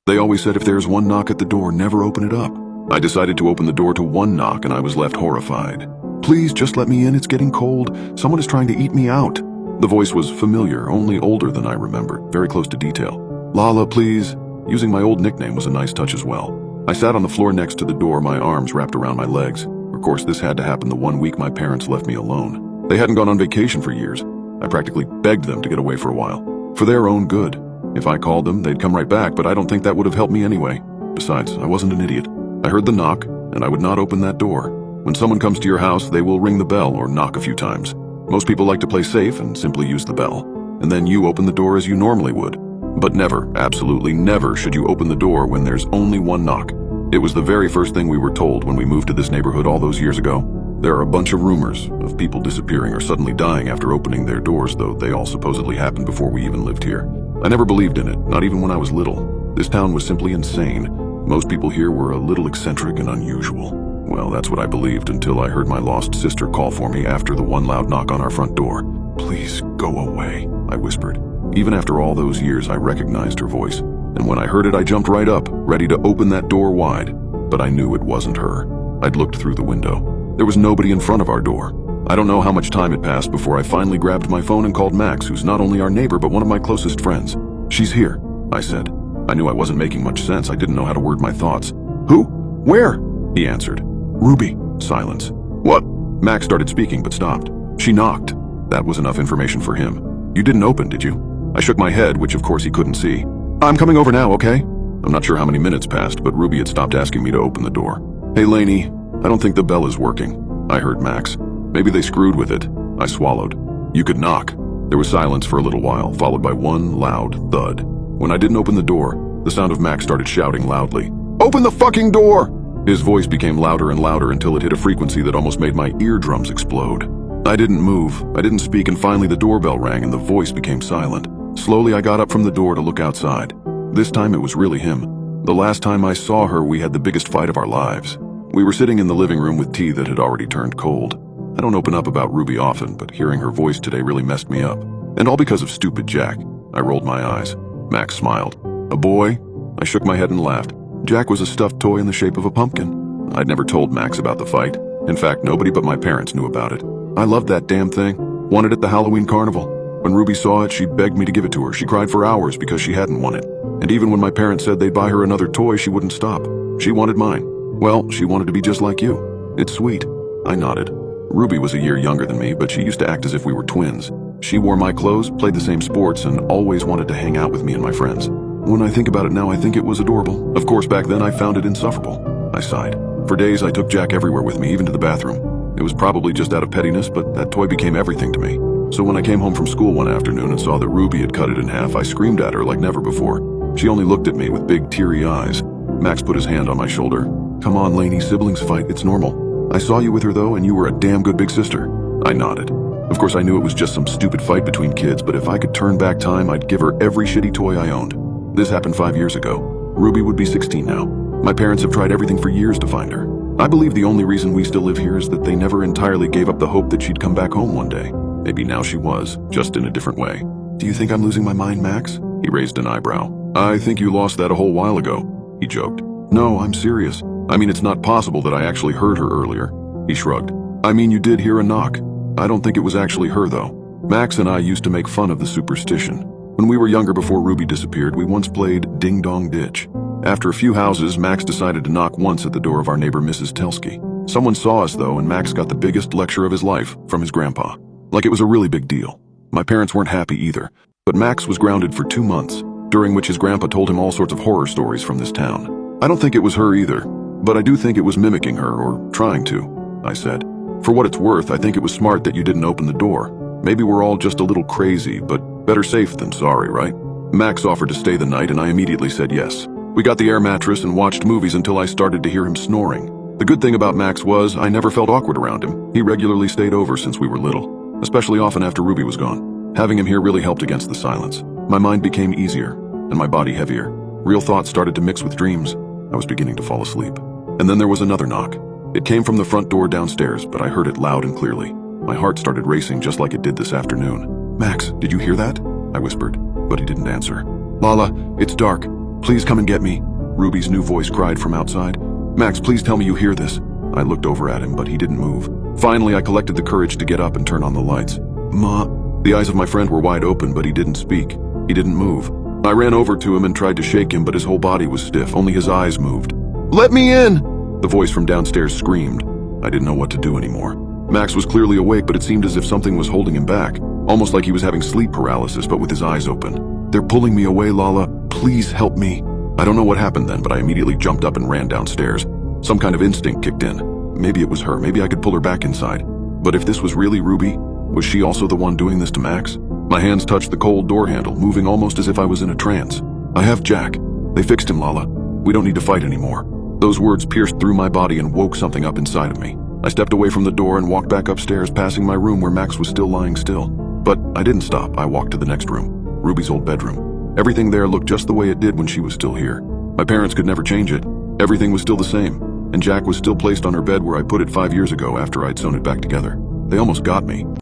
They always said if there's one knock at the door, never open it up. I decided to open the door to one knock and I was left horrified. "Please, just let me in, it's getting cold. Someone is trying to eat me out." The voice was familiar, only older than I remembered, very close to detail. "Lala, please." Using my old nickname was a nice touch as well. I sat on the floor next to the door, my arms wrapped around my legs. Of course, this had to happen the 1 week my parents left me alone. They hadn't gone on vacation for years. I practically begged them to get away for a while, for their own good. If I called them, they'd come right back, but I don't think that would have helped me anyway. Besides, I wasn't an idiot. I heard the knock, and I would not open that door. When someone comes to your house, they will ring the bell or knock a few times. Most people like to play safe and simply use the bell. And then you open the door as you normally would. But never, absolutely never, should you open the door when there's only one knock. It was the very first thing we were told when we moved to this neighborhood all those years ago. There are a bunch of rumors of people disappearing or suddenly dying after opening their doors, though they all supposedly happened before we even lived here. I never believed in it, not even when I was little. This town was simply insane. Most people here were a little eccentric and unusual. Well, that's what I believed until I heard my lost sister call for me after the one loud knock on our front door. "Please go away," I whispered. Even after all those years, I recognized her voice. And when I heard it, I jumped right up, ready to open that door wide. But I knew it wasn't her. I'd looked through the window. There was nobody in front of our door. I don't know how much time had passed before I finally grabbed my phone and called Max, who's not only our neighbor but one of my closest friends. "She's here," I said. I knew I wasn't making much sense. I didn't know how to word my thoughts. "Who? Where?" he answered. "Ruby." Silence. "What?" Max started speaking but stopped. "She knocked." That was enough information for him. "You didn't open, did you?" I shook my head, which of course he couldn't see. "I'm coming over now, okay?" I'm not sure how many minutes passed, but Ruby had stopped asking me to open the door. "Hey, Lainey, I don't think the bell is working," I heard Max. "Maybe they screwed with it." I swallowed. "You could knock." There was silence for a little while, followed by one loud thud. When I didn't open the door, the sound of Max started shouting loudly. "Open the fucking door!" His voice became louder and louder until it hit a frequency that almost made my eardrums explode. I didn't move, I didn't speak, and finally the doorbell rang and the voice became silent. Slowly I got up from the door to look outside. This time it was really him. The last time I saw her, we had the biggest fight of our lives. We were sitting in the living room with tea that had already turned cold. I don't open up about Ruby often, but hearing her voice today really messed me up. And all because of stupid Jack. I rolled my eyes. Max smiled. "A boy?" I shook my head and laughed. Jack was a stuffed toy in the shape of a pumpkin. I'd never told Max about the fight. In fact, nobody but my parents knew about it. I loved that damn thing. Wanted it at the Halloween carnival. When Ruby saw it, she begged me to give it to her. She cried for hours because she hadn't won it. And even when my parents said they'd buy her another toy, she wouldn't stop. She wanted mine. Well, she wanted to be just like you. It's sweet. I nodded. Ruby was a year younger than me, but she used to act as if we were twins. She wore my clothes, played the same sports, and always wanted to hang out with me and my friends. When I think about it now, I think it was adorable. Of course, back then I found it insufferable. I sighed. For days, I took Jack everywhere with me, even to the bathroom. It was probably just out of pettiness, but that toy became everything to me. So when I came home from school one afternoon and saw that Ruby had cut it in half, I screamed at her like never before. She only looked at me with big, teary eyes. Max put his hand on my shoulder. "Come on, Lainey, siblings fight, it's normal. I saw you with her though, and you were a damn good big sister." I nodded. Of course, I knew it was just some stupid fight between kids, but if I could turn back time, I'd give her every shitty toy I owned. This happened 5 years ago. Ruby would be 16 now. My parents have tried everything for years to find her. I believe the only reason we still live here is that they never entirely gave up the hope that she'd come back home one day. Maybe now she was, just in a different way. "Do you think I'm losing my mind, Max?" He raised an eyebrow. "I think you lost that a whole while ago," he joked. "No, I'm serious. I mean, it's not possible that I actually heard her earlier." He shrugged. "I mean, you did hear a knock. I don't think it was actually her, though." Max and I used to make fun of the superstition. When we were younger, before Ruby disappeared, we once played Ding Dong Ditch. After a few houses, Max decided to knock once at the door of our neighbor Mrs. Telsky. Someone saw us, though, and Max got the biggest lecture of his life from his grandpa. Like it was a really big deal. My parents weren't happy either, but Max was grounded for 2 months, during which his grandpa told him all sorts of horror stories from this town. "I don't think it was her either, but I do think it was mimicking her, or trying to," I said. "For what it's worth, I think it was smart that you didn't open the door. Maybe we're all just a little crazy, but better safe than sorry, right?" Max offered to stay the night, and I immediately said yes. We got the air mattress and watched movies until I started to hear him snoring. The good thing about Max was I never felt awkward around him. He regularly stayed over since we were little, especially often after Ruby was gone. Having him here really helped against the silence. My mind became easier, and my body heavier. Real thoughts started to mix with dreams. I was beginning to fall asleep. And then there was another knock. It came from the front door downstairs, but I heard it loud and clearly. My heart started racing just like it did this afternoon. "Max, did you hear that?" I whispered, but he didn't answer. "Lala, it's dark. Please come and get me, Ruby's new voice cried from outside. Max, please tell me you hear this. I looked over at him, but he didn't move. Finally, I collected the courage to get up and turn on the lights. Ma. The eyes of my friend were wide open, but he didn't speak. He didn't move. I ran over to him and tried to shake him, but his whole body was stiff, only his eyes moved. Let me in! The voice from downstairs screamed. I didn't know what to do anymore. Max was clearly awake, but it seemed as if something was holding him back, almost like he was having sleep paralysis, but with his eyes open. They're pulling me away, Lala. Please help me. I don't know what happened then, but I immediately jumped up and ran downstairs. Some kind of instinct kicked in. Maybe it was her. Maybe I could pull her back inside. But if this was really Ruby, was she also the one doing this to Max? My hands touched the cold door handle, moving almost as if I was in a trance. I have Jack. They fixed him, Lala. We don't need to fight anymore. Those words pierced through my body and woke something up inside of me. I stepped away from the door and walked back upstairs, passing my room where Max was still lying still. But I didn't stop. I walked to the next room, Ruby's old bedroom. Everything there looked just the way it did when she was still here. My parents could never change it. Everything was still the same, and Jack was still placed on her bed where I put it 5 years ago after I'd sewn it back together. They almost got me.